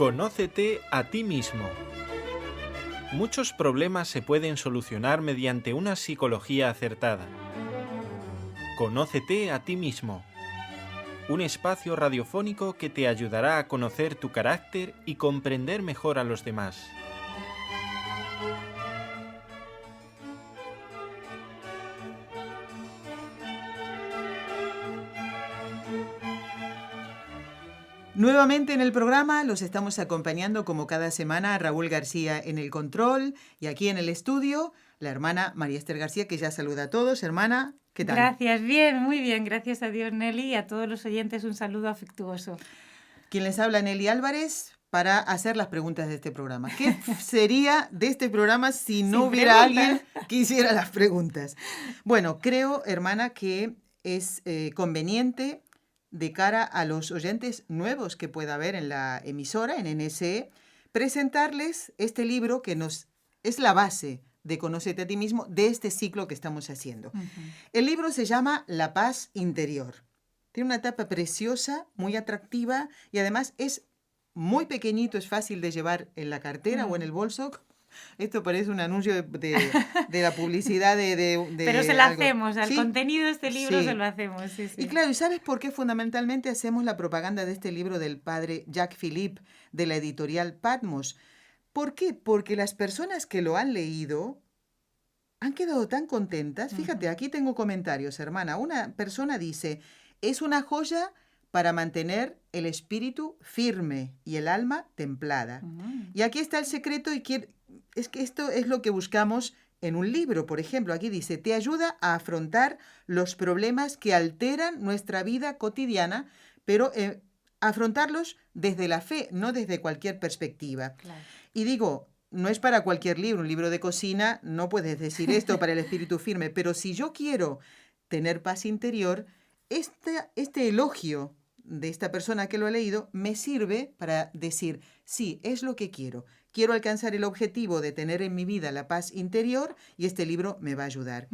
Conócete a ti mismo. Muchos problemas se pueden solucionar mediante una psicología acertada. Conócete a ti mismo. Un espacio radiofónico que te ayudará a conocer tu carácter y comprender mejor a los demás. Nuevamente en el programa los estamos acompañando como cada semana Raúl García en el control y aquí en el estudio la hermana María Esther García, que ya saluda a todos. Hermana, ¿qué tal? Gracias, bien, muy bien, gracias a Dios, Nelly, y a todos los oyentes un saludo afectuoso. Quien les habla, Nelly Álvarez, para hacer las preguntas de este programa. ¿Qué sería de este programa si no hubiera alguien que hiciera las preguntas? Bueno, creo, hermana, que es conveniente de cara a los oyentes nuevos que pueda haber en la emisora, en NSE, presentarles este libro que es la base de Conócete a ti mismo de este ciclo que estamos haciendo. El libro se llama La Paz Interior. Tiene una tapa preciosa, muy atractiva y además es muy pequeñito, es fácil de llevar en la cartera o en el bolso. Esto parece un anuncio de la publicidad de Pero se lo algo. hacemos, al ¿Sí? contenido de este libro Sí. se lo hacemos. Sí. Y claro, ¿y sabes por qué fundamentalmente hacemos la propaganda de este libro del padre Jacques Philippe de la editorial Patmos? ¿Por qué? Porque las personas que lo han leído han quedado tan contentas. Fíjate, aquí tengo comentarios, hermana. Una persona dice, es una joya para mantener el espíritu firme y el alma templada. Y aquí está el secreto y es que esto es lo que buscamos en un libro. Por ejemplo, aquí dice, te ayuda a afrontar los problemas que alteran nuestra vida cotidiana, pero afrontarlos desde la fe, no desde cualquier perspectiva. Claro. Y digo, no es para cualquier libro, un libro de cocina, no puedes decir esto para el espíritu firme, pero si yo quiero tener paz interior, este elogio de esta persona que lo ha leído me sirve para decir, sí, es lo que quiero. Quiero alcanzar el objetivo de tener en mi vida la paz interior y este libro me va a ayudar.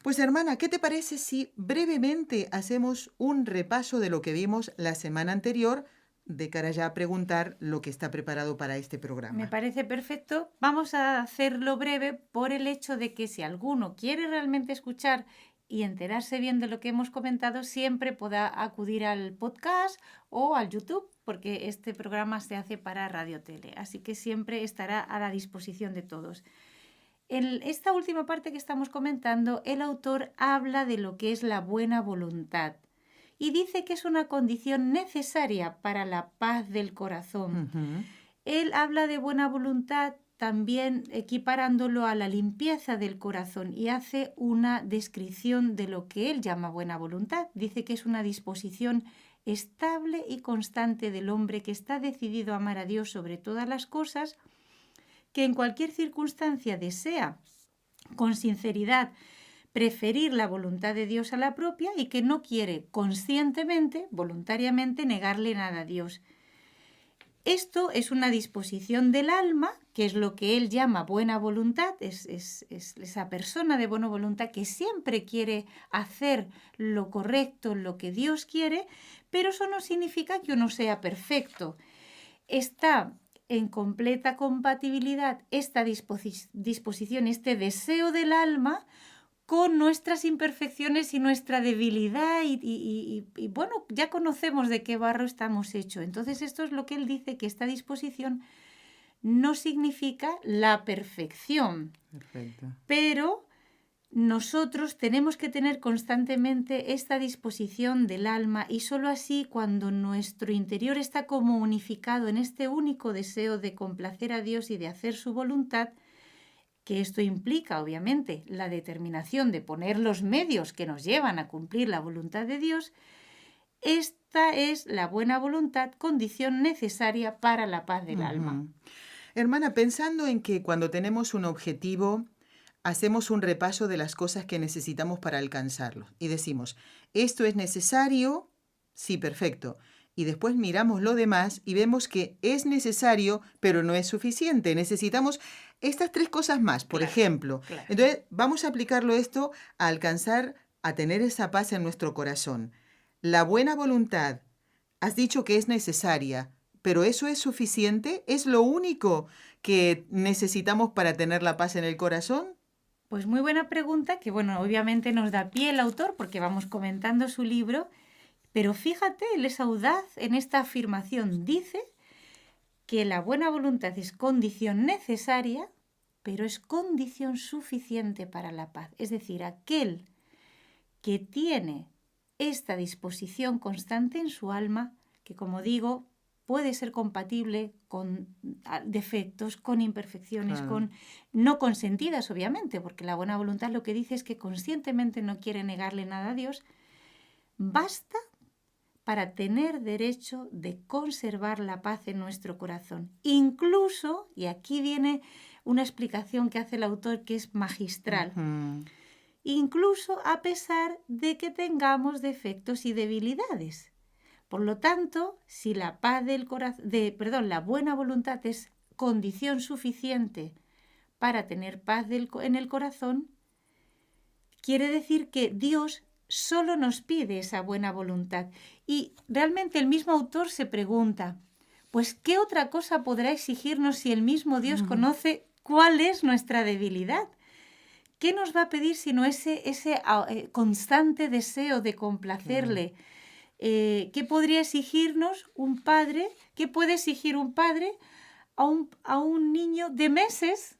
Pues hermana, ¿qué te parece si brevemente hacemos un repaso de lo que vimos la semana anterior de cara ya a preguntar lo que está preparado para este programa? Me parece perfecto. Vamos a hacerlo breve por el hecho de que si alguno quiere realmente escuchar y enterarse bien de lo que hemos comentado, siempre pueda acudir al podcast o al YouTube, porque este programa se hace para Radio Tele, así que siempre estará a la disposición de todos. En esta última parte que estamos comentando, el autor habla de lo que es la buena voluntad y dice que es una condición necesaria para la paz del corazón. Él habla de buena voluntad también equiparándolo a la limpieza del corazón y hace una descripción de lo que él llama buena voluntad. Dice que es una disposición estable y constante del hombre que está decidido a amar a Dios sobre todas las cosas, que en cualquier circunstancia desea con sinceridad preferir la voluntad de Dios a la propia y que no quiere conscientemente, voluntariamente, negarle nada a Dios. Esto es una disposición del alma, que es lo que él llama buena voluntad, es esa persona de buena voluntad que siempre quiere hacer lo correcto, lo que Dios quiere, pero eso no significa que uno sea perfecto. Está en completa compatibilidad esta disposición, este deseo del alma con nuestras imperfecciones y nuestra debilidad y bueno, ya conocemos de qué barro estamos hechos. Entonces esto es lo que él dice, que esta disposición no significa la perfección. Perfecto. Pero nosotros tenemos que tener constantemente esta disposición del alma y solo así, cuando nuestro interior está como unificado en este único deseo de complacer a Dios y de hacer su voluntad, que esto implica, obviamente, la determinación de poner los medios que nos llevan a cumplir la voluntad de Dios, esta es la buena voluntad, condición necesaria para la paz del alma. Hermana, pensando en que cuando tenemos un objetivo, hacemos un repaso de las cosas que necesitamos para alcanzarlo y decimos, esto es necesario, sí, perfecto. Y después miramos lo demás y vemos que es necesario, pero no es suficiente. Necesitamos estas 3 cosas más, por ejemplo. Claro. Entonces, vamos a aplicarlo esto a alcanzar, a tener esa paz en nuestro corazón. La buena voluntad, has dicho que es necesaria, pero ¿eso es suficiente? ¿Es lo único que necesitamos para tener la paz en el corazón? Pues muy buena pregunta, que bueno, obviamente nos da pie el autor porque vamos comentando su libro, pero fíjate, él es audaz en esta afirmación. Dice que la buena voluntad es condición necesaria, pero es condición suficiente para la paz. Es decir, aquel que tiene esta disposición constante en su alma, que como digo, puede ser compatible con defectos, con imperfecciones, Claro. no consentidas, obviamente, porque la buena voluntad lo que dice es que conscientemente no quiere negarle nada a Dios, basta para tener derecho de conservar la paz en nuestro corazón. Incluso, y aquí viene una explicación que hace el autor que es magistral, incluso a pesar de que tengamos defectos y debilidades. Por lo tanto, si la paz la buena voluntad es condición suficiente para tener paz en el corazón, quiere decir que Dios solo nos pide esa buena voluntad. Y realmente el mismo autor se pregunta, pues ¿qué otra cosa podrá exigirnos si el mismo Dios conoce cuál es nuestra debilidad? ¿Qué nos va a pedir sino ese constante deseo de complacerle? ¿Qué podría exigirnos un padre? ¿Qué puede exigir un padre a un niño de meses?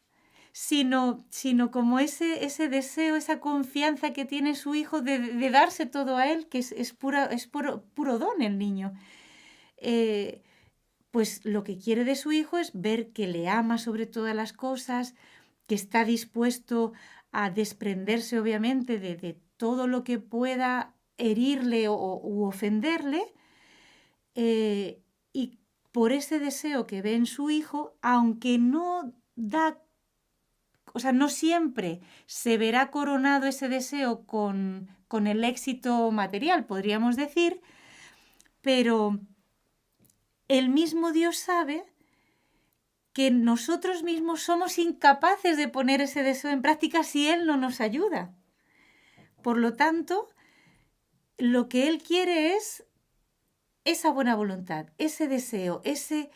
Sino como ese deseo, esa confianza que tiene su hijo de darse todo a él, que es puro don el niño. Pues lo que quiere de su hijo es ver que le ama sobre todas las cosas, que está dispuesto a desprenderse obviamente de todo lo que pueda herirle u ofenderle, y por ese deseo que ve en su hijo, aunque no siempre se verá coronado ese deseo con el éxito material, podríamos decir, pero el mismo Dios sabe que nosotros mismos somos incapaces de poner ese deseo en práctica si Él no nos ayuda. Por lo tanto, lo que Él quiere es esa buena voluntad, ese deseo, ese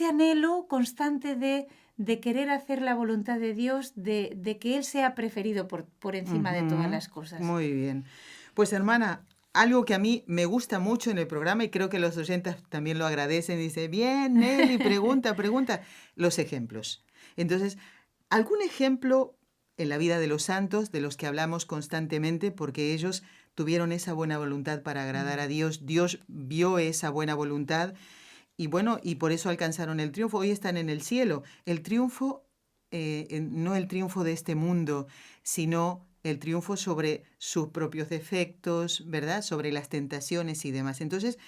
anhelo constante de querer hacer la voluntad de Dios, de que Él sea preferido por encima de todas las cosas. Muy bien. Pues hermana, algo que a mí me gusta mucho en el programa y creo que los oyentes también lo agradecen, dice, bien, Nelly, pregunta, los ejemplos. Entonces, ¿algún ejemplo en la vida de los santos de los que hablamos constantemente porque ellos tuvieron esa buena voluntad para agradar a Dios? Dios vio esa buena voluntad y bueno, y por eso alcanzaron el triunfo. Hoy están en el cielo. El triunfo, no el triunfo de este mundo, sino el triunfo sobre sus propios defectos, ¿verdad? Sobre las tentaciones y demás. Entonces,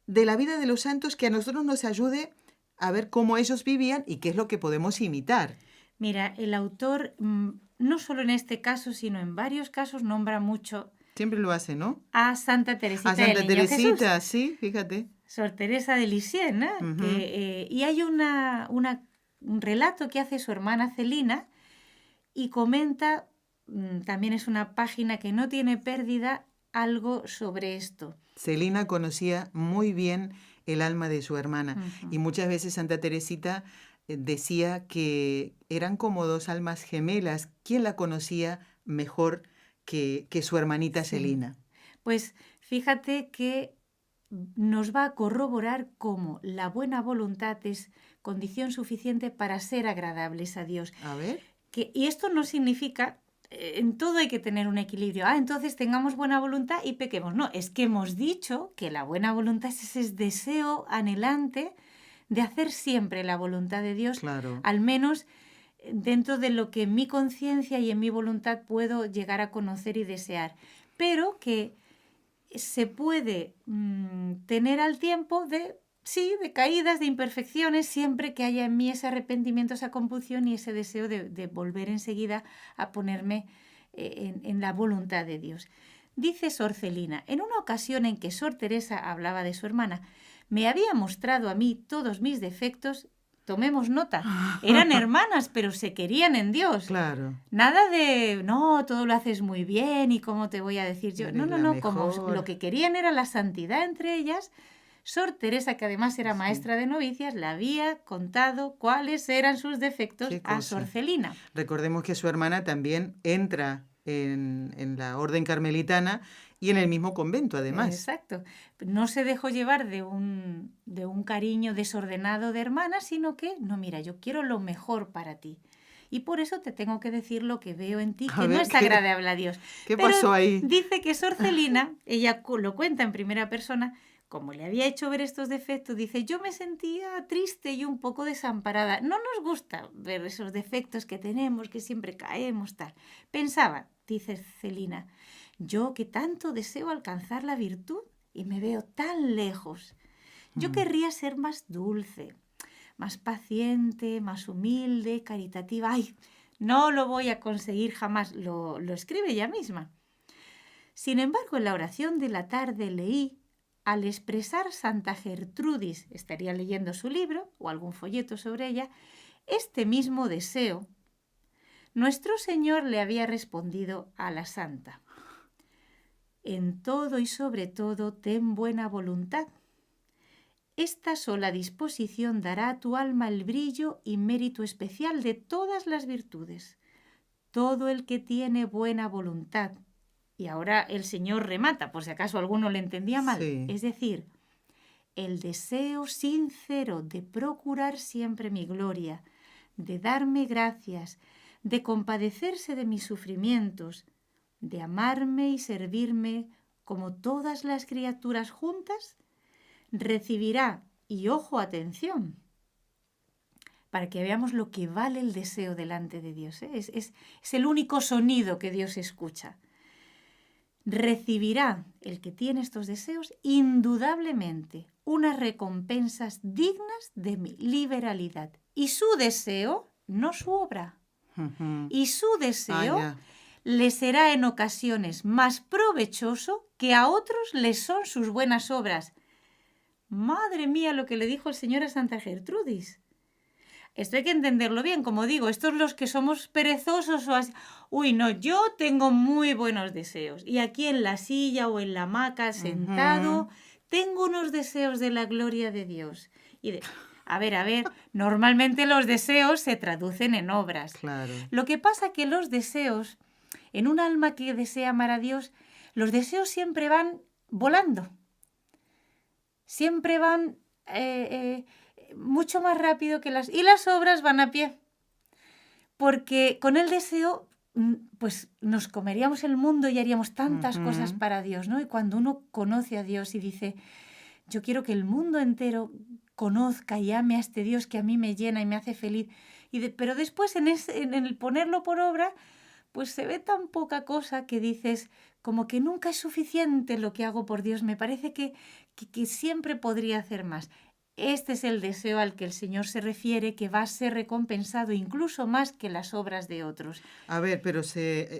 de la vida de los santos, que a nosotros nos ayude a ver cómo ellos vivían y qué es lo que podemos imitar. Mira, el autor, no solo en este caso, sino en varios casos, nombra mucho... Siempre lo hace, ¿no? A Santa Teresita a Santa del Niño Teresita, Jesús. Sí, fíjate. Sor Teresa de Lisieux, ¿no? Y hay un relato que hace su hermana Celina y comenta, también es una página que no tiene pérdida, algo sobre esto. Celina conocía muy bien el alma de su hermana y muchas veces Santa Teresita decía que eran como dos almas gemelas. ¿Quién la conocía mejor que su hermanita Celina? Pues fíjate que nos va a corroborar cómo la buena voluntad es condición suficiente para ser agradables a Dios. A ver. Y esto no significa, en todo hay que tener un equilibrio. Entonces tengamos buena voluntad y pequemos. No, es que hemos dicho que la buena voluntad es ese deseo anhelante de hacer siempre la voluntad de Dios, claro. Al menos dentro de lo que en mi conciencia y en mi voluntad puedo llegar a conocer y desear. Pero que se puede tener al tiempo de caídas, de imperfecciones, siempre que haya en mí ese arrepentimiento, esa compunción y ese deseo de volver enseguida a ponerme en la voluntad de Dios. Dice Sor Celina, en una ocasión en que Sor Teresa hablaba de su hermana, me había mostrado a mí todos mis defectos. Tomemos nota, eran hermanas, pero se querían en Dios. Claro. Nada de, no, todo lo haces muy bien y cómo te voy a decir yo. No, como lo que querían era la santidad entre ellas. Sor Teresa, que además era maestra de novicias, le había contado cuáles eran sus defectos Qué a cosa. Sor Celina. Recordemos que su hermana también entra en la orden carmelitana y en el mismo convento, además. Exacto. No se dejó llevar de un cariño desordenado de hermana, sino que, no, mira, yo quiero lo mejor para ti. Y por eso te tengo que decir lo que veo en ti, A que no ver, es agradable a Dios. ¿Qué Pero pasó ahí? dice que Sor Celina, ella lo cuenta en primera persona, como le había hecho ver estos defectos, dice, yo me sentía triste y un poco desamparada. No nos gusta ver esos defectos que tenemos, que siempre caemos, tal. Pensaba, dice Celina, yo que tanto deseo alcanzar la virtud y me veo tan lejos. Yo querría ser más dulce, más paciente, más humilde, caritativa. ¡Ay! No lo voy a conseguir jamás. Lo escribe ella misma. Sin embargo, en la oración de la tarde leí, al expresar Santa Gertrudis, estaría leyendo su libro o algún folleto sobre ella, este mismo deseo. Nuestro Señor le había respondido a la santa. En todo y sobre todo, ten buena voluntad. Esta sola disposición dará a tu alma el brillo y mérito especial de todas las virtudes. Todo el que tiene buena voluntad. Y ahora el Señor remata, por si acaso alguno le entendía mal. Sí. Es decir, el deseo sincero de procurar siempre mi gloria, de darme gracias, de compadecerse de mis sufrimientos, de amarme y servirme como todas las criaturas juntas, recibirá, y ojo, atención, para que veamos lo que vale el deseo delante de Dios. Es el único sonido que Dios escucha. Recibirá el que tiene estos deseos indudablemente unas recompensas dignas de mi liberalidad. Y su deseo, no su obra, y su deseo le será en ocasiones más provechoso que a otros les son sus buenas obras. Madre mía, lo que le dijo el Señor a Santa Gertrudis. Esto hay que entenderlo bien, como digo, estos los que somos perezosos o así. Uy, no, yo tengo muy buenos deseos. Y aquí en la silla o en la hamaca, sentado, tengo unos deseos de la gloria de Dios. A ver, normalmente los deseos se traducen en obras. Claro. Lo que pasa que los deseos, en un alma que desea amar a Dios, los deseos siempre van volando. Siempre van mucho más rápido que y las obras van a pie. Porque con el deseo, pues nos comeríamos el mundo y haríamos tantas cosas para Dios, ¿no? Y cuando uno conoce a Dios y dice, yo quiero que el mundo entero conozca y ame a este Dios que a mí me llena y me hace feliz. Pero después en el ponerlo por obra, pues se ve tan poca cosa que dices, como que nunca es suficiente lo que hago por Dios. Me parece que siempre podría hacer más. Este es el deseo al que el Señor se refiere, que va a ser recompensado incluso más que las obras de otros. A ver, pero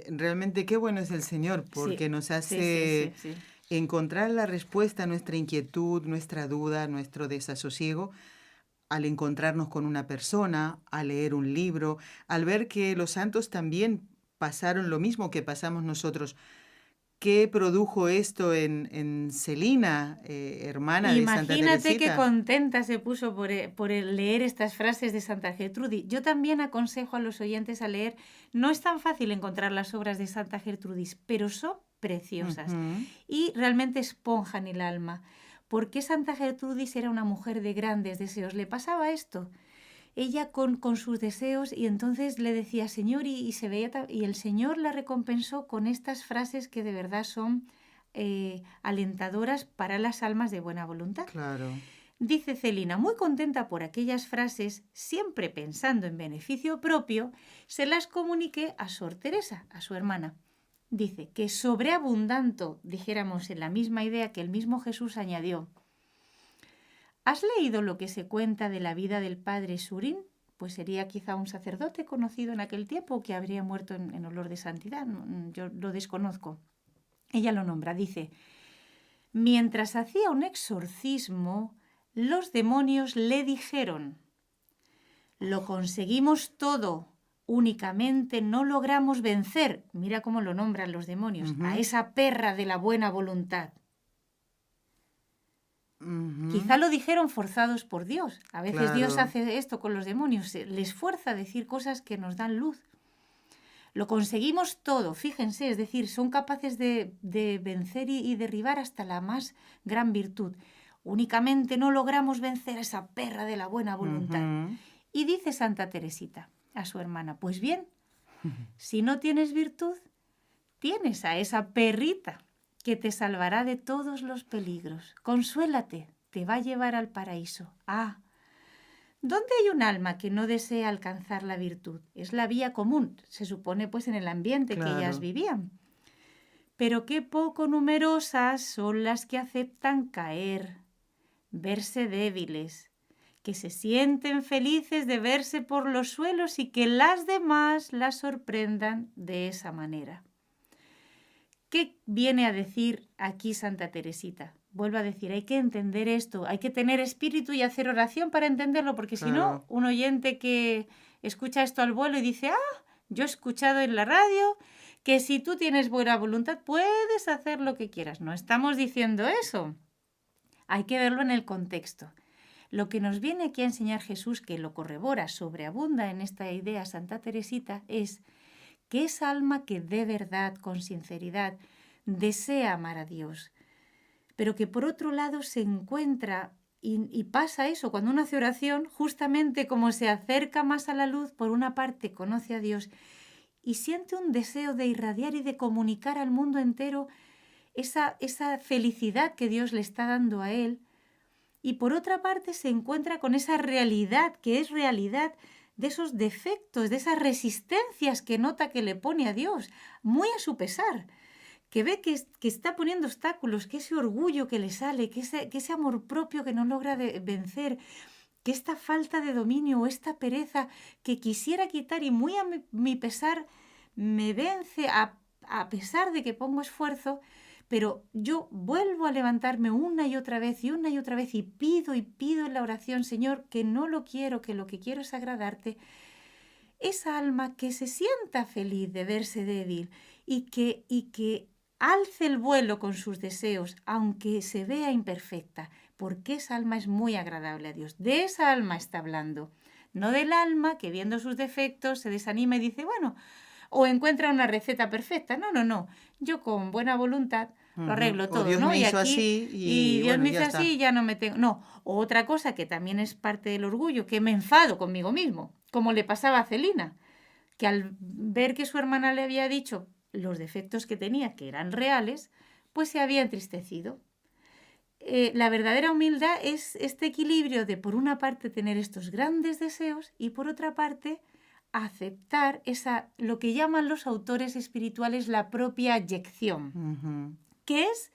realmente qué bueno es el Señor, porque nos hace encontrar la respuesta a nuestra inquietud, nuestra duda, nuestro desasosiego, al encontrarnos con una persona, al leer un libro, al ver que los santos también pasaron lo mismo que pasamos nosotros. ¿Qué produjo esto en Celina, hermana de Santa Teresita? Imagínate qué contenta se puso por leer estas frases de Santa Gertrudis. Yo también aconsejo a los oyentes a leer. No es tan fácil encontrar las obras de Santa Gertrudis, pero son preciosas y realmente esponjan el alma. Porque Santa Gertrudis era una mujer de grandes deseos. ¿Le pasaba esto? Ella con sus deseos, y entonces le decía Señor, y se veía, y el Señor la recompensó con estas frases que de verdad son alentadoras para las almas de buena voluntad. Claro. Dice Celina, muy contenta por aquellas frases, siempre pensando en beneficio propio, se las comuniqué a Sor Teresa, a su hermana. Dice que sobreabundando, dijéramos en la misma idea que el mismo Jesús añadió, ¿has leído lo que se cuenta de la vida del padre Surín? Pues sería quizá un sacerdote conocido en aquel tiempo que habría muerto en olor de santidad. Yo lo desconozco. Ella lo nombra, dice, mientras hacía un exorcismo, los demonios le dijeron, lo conseguimos todo, únicamente no logramos vencer, mira cómo lo nombran los demonios, a esa perra de la buena voluntad. Quizá lo dijeron forzados por Dios. A veces Claro. Dios hace esto con los demonios, les fuerza a decir cosas que nos dan luz. Lo conseguimos todo, fíjense, es decir, son capaces de vencer y derribar hasta la más gran virtud. Únicamente no logramos vencer a esa perra de la buena voluntad. Ujú. Y dice Santa Teresita a su hermana, pues bien, si no tienes virtud, tienes a esa perrita que te salvará de todos los peligros. Consuélate, te va a llevar al paraíso. Ah, ¿dónde hay un alma que no desea alcanzar la virtud? Es la vía común, se supone pues en el ambiente que ellas Claro. vivían. Pero qué poco numerosas son las que aceptan caer, verse débiles, que se sienten felices de verse por los suelos y que las demás las sorprendan de esa manera. ¿Qué viene a decir aquí Santa Teresita? Vuelvo a decir, hay que entender esto, hay que tener espíritu y hacer oración para entenderlo, porque si no, Claro. un oyente que escucha esto al vuelo y dice, yo he escuchado en la radio que si tú tienes buena voluntad puedes hacer lo que quieras. No estamos diciendo eso. Hay que verlo en el contexto. Lo que nos viene aquí a enseñar Jesús, que lo corrobora, sobreabunda en esta idea Santa Teresita, es que esa alma que de verdad, con sinceridad, desea amar a Dios, pero que por otro lado se encuentra, y pasa eso, cuando uno hace oración, justamente como se acerca más a la luz, por una parte conoce a Dios y siente un deseo de irradiar y de comunicar al mundo entero esa felicidad que Dios le está dando a él, y por otra parte se encuentra con esa realidad, que es realidad de esos defectos, de esas resistencias que nota que le pone a Dios, muy a su pesar, que ve que está poniendo obstáculos, que ese orgullo que le sale, que ese amor propio que no logra vencer, que esta falta de dominio o esta pereza que quisiera quitar y muy a mi pesar me vence a pesar de que pongo esfuerzo, pero yo vuelvo a levantarme una y otra vez y pido en la oración, Señor, que no lo quiero, que lo que quiero es agradarte. Esa alma que se sienta feliz de verse débil y que alce el vuelo con sus deseos, aunque se vea imperfecta, porque esa alma es muy agradable a Dios. De esa alma está hablando, no del alma que viendo sus defectos se desanima y dice, bueno, o encuentra una receta perfecta. No. Yo con buena voluntad lo arreglo O todo, Dios ¿no? me Y hizo aquí, así y Dios bueno, me ya hizo está. así y ya no me tengo... No, o otra cosa que también es parte del orgullo, que me enfado conmigo mismo, como le pasaba a Celina, que al ver que su hermana le había dicho los defectos que tenía, que eran reales, pues se había entristecido. La verdadera humildad es este equilibrio de, por una parte, tener estos grandes deseos y, por otra parte, aceptar lo que llaman los autores espirituales la propia eyección, Ujú. que es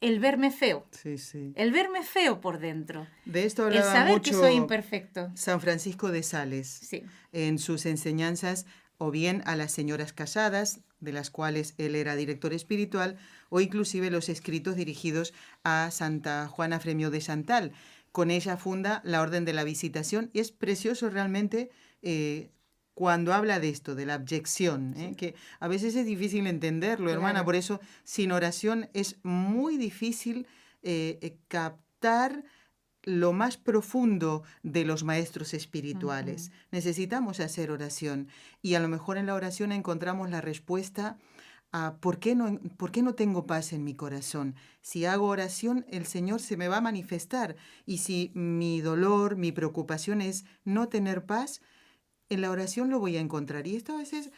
el verme feo, Sí, sí. el verme feo por dentro, De esto el hablaba saber que mucho soy imperfecto. San Francisco de Sales Sí, en sus enseñanzas, o bien a las señoras casadas, de las cuales él era director espiritual, o inclusive los escritos dirigidos a Santa Juana Fremio de Chantal. Con ella funda la Orden de la Visitación y es precioso realmente cuando habla de esto, de la abyección, Sí. que a veces es difícil entenderlo, Claro. hermana, por eso sin oración es muy difícil captar lo más profundo de los maestros espirituales. Necesitamos hacer oración y a lo mejor en la oración encontramos la respuesta a ¿por qué no tengo paz en mi corazón? Si hago oración, el Señor se me va a manifestar, y si mi dolor, mi preocupación es no tener paz, en la oración lo voy a encontrar. Y esto a veces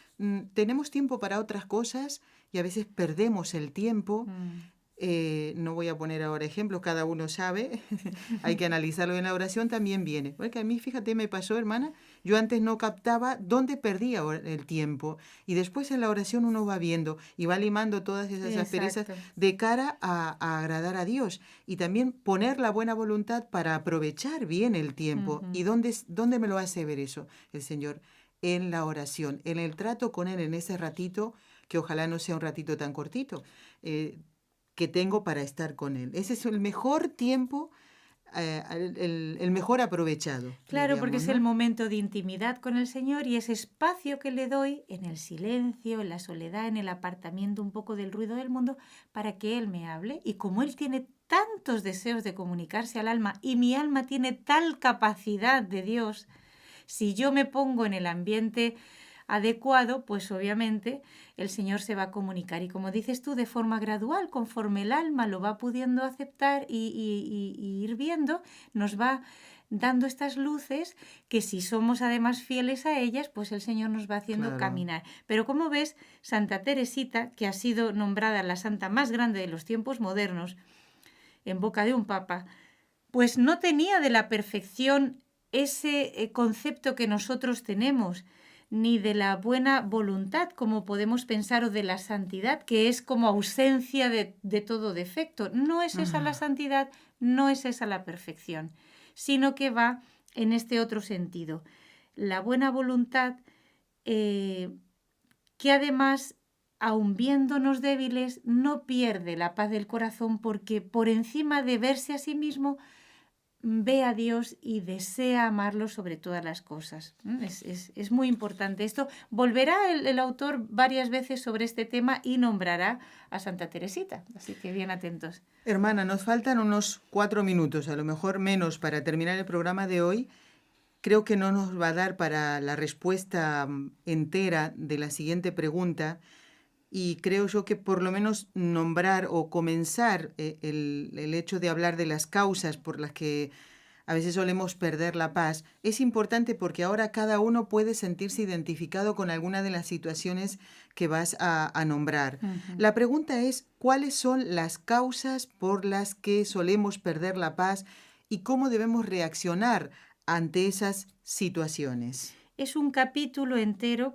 tenemos tiempo para otras cosas y a veces perdemos el tiempo. No voy a poner ahora ejemplos, cada uno sabe, hay que analizarlo. En la oración también viene. Porque a mí, fíjate, me pasó, hermana, yo antes no captaba dónde perdía el tiempo. Y después en la oración uno va viendo y va limando todas esas asperezas de cara a agradar a Dios. Y también poner la buena voluntad para aprovechar bien el tiempo. ¿Y dónde me lo hace ver eso el Señor? En la oración, en el trato con Él, en ese ratito, que ojalá no sea un ratito tan cortito, que tengo para estar con Él. Ese es el mejor tiempo el mejor aprovechado. Claro, digamos, porque es ¿no? el momento de intimidad con el Señor y ese espacio que le doy en el silencio, en la soledad, en el apartamiento un poco del ruido del mundo, para que Él me hable. Y como Él tiene tantos deseos de comunicarse al alma y mi alma tiene tal capacidad de Dios, si yo me pongo en el ambiente adecuado, pues obviamente el Señor se va a comunicar. Y como dices tú, de forma gradual, conforme el alma lo va pudiendo aceptar y ir viendo, nos va dando estas luces que si somos además fieles a ellas, pues el Señor nos va haciendo Claro. caminar. Pero como ves, Santa Teresita, que ha sido nombrada la santa más grande de los tiempos modernos, en boca de un papa, pues no tenía de la perfección ese concepto que nosotros tenemos, ni de la buena voluntad, como podemos pensar, o de la santidad, que es como ausencia de todo defecto. No es esa la santidad, no es esa la perfección, sino que va en este otro sentido. La buena voluntad, que además, aun viéndonos débiles, no pierde la paz del corazón, porque por encima de verse a sí mismo, ve a Dios y desea amarlo sobre todas las cosas. Es muy importante esto. Volverá el autor varias veces sobre este tema y nombrará a Santa Teresita. Así que bien atentos. Hermana, nos faltan unos 4 minutos, a lo mejor menos, para terminar el programa de hoy. Creo que no nos va a dar para la respuesta entera de la siguiente pregunta. Y creo yo que por lo menos nombrar o comenzar el hecho de hablar de las causas por las que a veces solemos perder la paz es importante, porque ahora cada uno puede sentirse identificado con alguna de las situaciones que vas a nombrar. La pregunta es, ¿cuáles son las causas por las que solemos perder la paz y cómo debemos reaccionar ante esas situaciones? Es un capítulo entero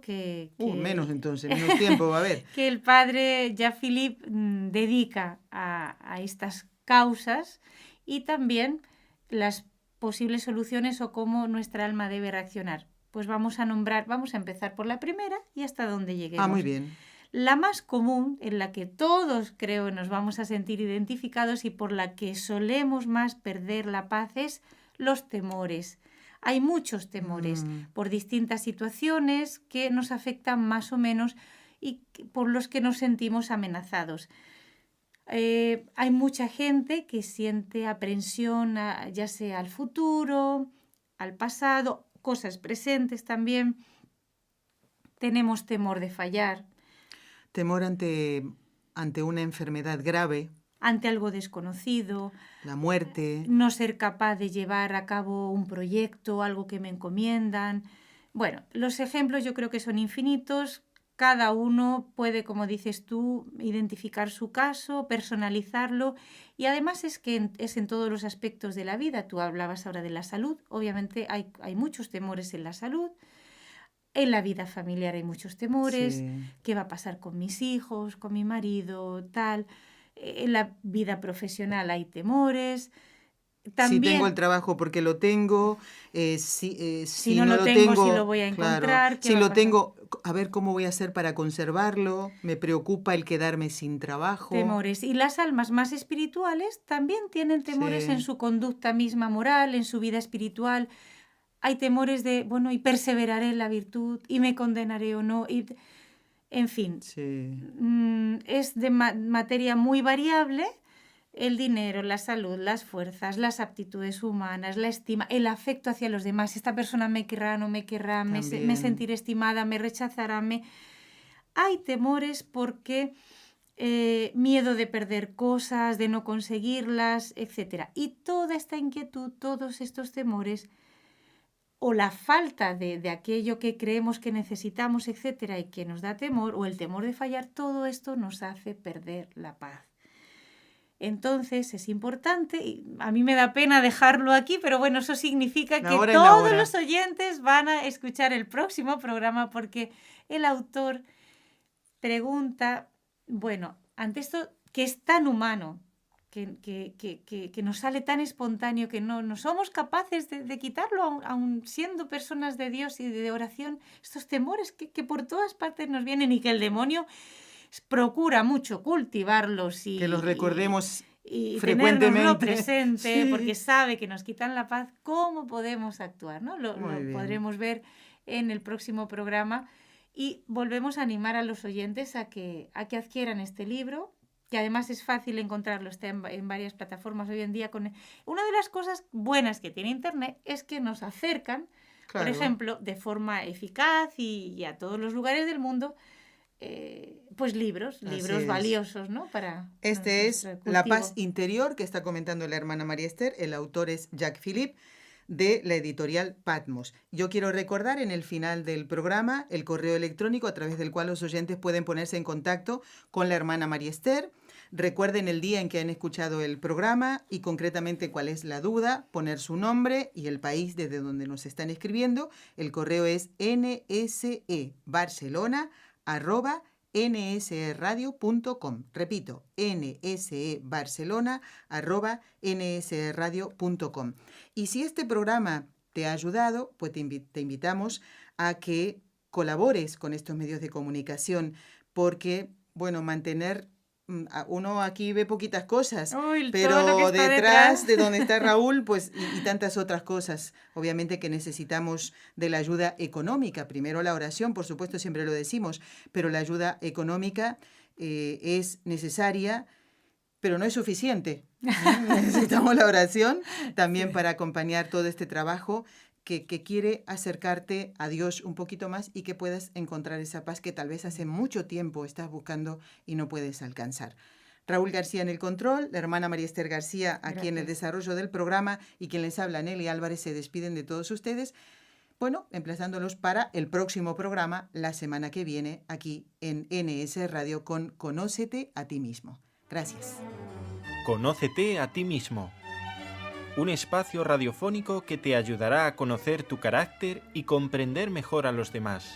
Menos entonces, menos tiempo va a haber. que el padre Jean-Philippe dedica a estas causas y también las posibles soluciones o cómo nuestra alma debe reaccionar. Pues vamos a empezar por la primera y hasta donde lleguemos. Muy bien. La más común, en la que todos creo nos vamos a sentir identificados y por la que solemos más perder la paz, es los temores. Hay muchos temores por distintas situaciones que nos afectan más o menos y por los que nos sentimos amenazados. Hay mucha gente que siente aprensión ya sea al futuro, al pasado, cosas presentes también. Tenemos temor de fallar. Temor ante una enfermedad grave. Ante algo desconocido. La muerte. No ser capaz de llevar a cabo un proyecto, algo que me encomiendan. Bueno, los ejemplos yo creo que son infinitos. Cada uno puede, como dices tú, identificar su caso, personalizarlo, y además es que es en todos los aspectos de la vida. Tú hablabas ahora de la salud. Obviamente hay muchos temores en la salud. En la vida familiar hay muchos temores. Sí. ¿Qué va a pasar con mis hijos, con mi marido, tal? En la vida profesional hay temores. También, si tengo el trabajo porque lo tengo, si no lo tengo, si lo voy a encontrar. Claro, si lo tengo, a ver cómo voy a hacer para conservarlo. Me preocupa el quedarme sin trabajo. Temores. Y las almas más espirituales también tienen temores en su conducta misma moral, en su vida espiritual. Hay temores de, bueno, y perseveraré en la virtud, y me condenaré o no. En fin, es de materia muy variable. El dinero, la salud, las fuerzas, las aptitudes humanas, la estima, el afecto hacia los demás. Esta persona me querrá, no me querrá, me sentiré estimada, me rechazará. Hay temores porque miedo de perder cosas, de no conseguirlas, etc. Y toda esta inquietud, todos estos temores, o la falta de aquello que creemos que necesitamos, etcétera, y que nos da temor, o el temor de fallar, todo esto nos hace perder la paz. Entonces es importante, y a mí me da pena dejarlo aquí, pero bueno, eso significa que todos los oyentes van a escuchar el próximo programa, porque el autor pregunta, bueno, ante esto que es tan humano, que nos sale tan espontáneo, que no somos capaces de quitarlo, aun siendo personas de Dios y de oración, estos temores que por todas partes nos vienen y que el demonio procura mucho cultivarlos. Que los recordemos y frecuentemente tenernoslo presente, sí. porque sabe que nos quitan la paz, ¿cómo podemos actuar? ¿No? Lo podremos ver en el próximo programa y volvemos a animar a los oyentes a que adquieran este libro, que además es fácil encontrarlo, está en varias plataformas hoy en día. Una de las cosas buenas que tiene Internet es que nos acercan, por ejemplo, de forma eficaz y a todos los lugares del mundo, pues libros valiosos, ¿no? Este es La paz interior, que está comentando la hermana María Esther. El autor es Jacques Philippe, de la editorial Patmos. Yo quiero recordar en el final del programa el correo electrónico a través del cual los oyentes pueden ponerse en contacto con la hermana María Esther. Recuerden el día en que han escuchado el programa y concretamente cuál es la duda, poner su nombre y el país desde donde nos están escribiendo. El correo es nsebarcelona@nsradio.com. Repito, nsebarcelona@nsradio.com. Y si este programa te ha ayudado, pues te invitamos a que colabores con estos medios de comunicación, porque, bueno, uno aquí ve poquitas cosas, pero detrás de donde está Raúl, pues, y tantas otras cosas, obviamente que necesitamos de la ayuda económica. Primero la oración, por supuesto, siempre lo decimos, pero la ayuda económica es necesaria, pero no es suficiente. Necesitamos la oración también para acompañar todo este trabajo que quiere acercarte a Dios un poquito más y que puedas encontrar esa paz que tal vez hace mucho tiempo estás buscando y no puedes alcanzar. Raúl García en el control, la hermana María Esther García aquí en el desarrollo del programa y quien les habla, Nelly Álvarez, se despiden de todos ustedes. Bueno, emplazándolos para el próximo programa la semana que viene aquí en NS Radio con Conócete a ti mismo. Gracias. Conócete a ti mismo. Un espacio radiofónico que te ayudará a conocer tu carácter y comprender mejor a los demás.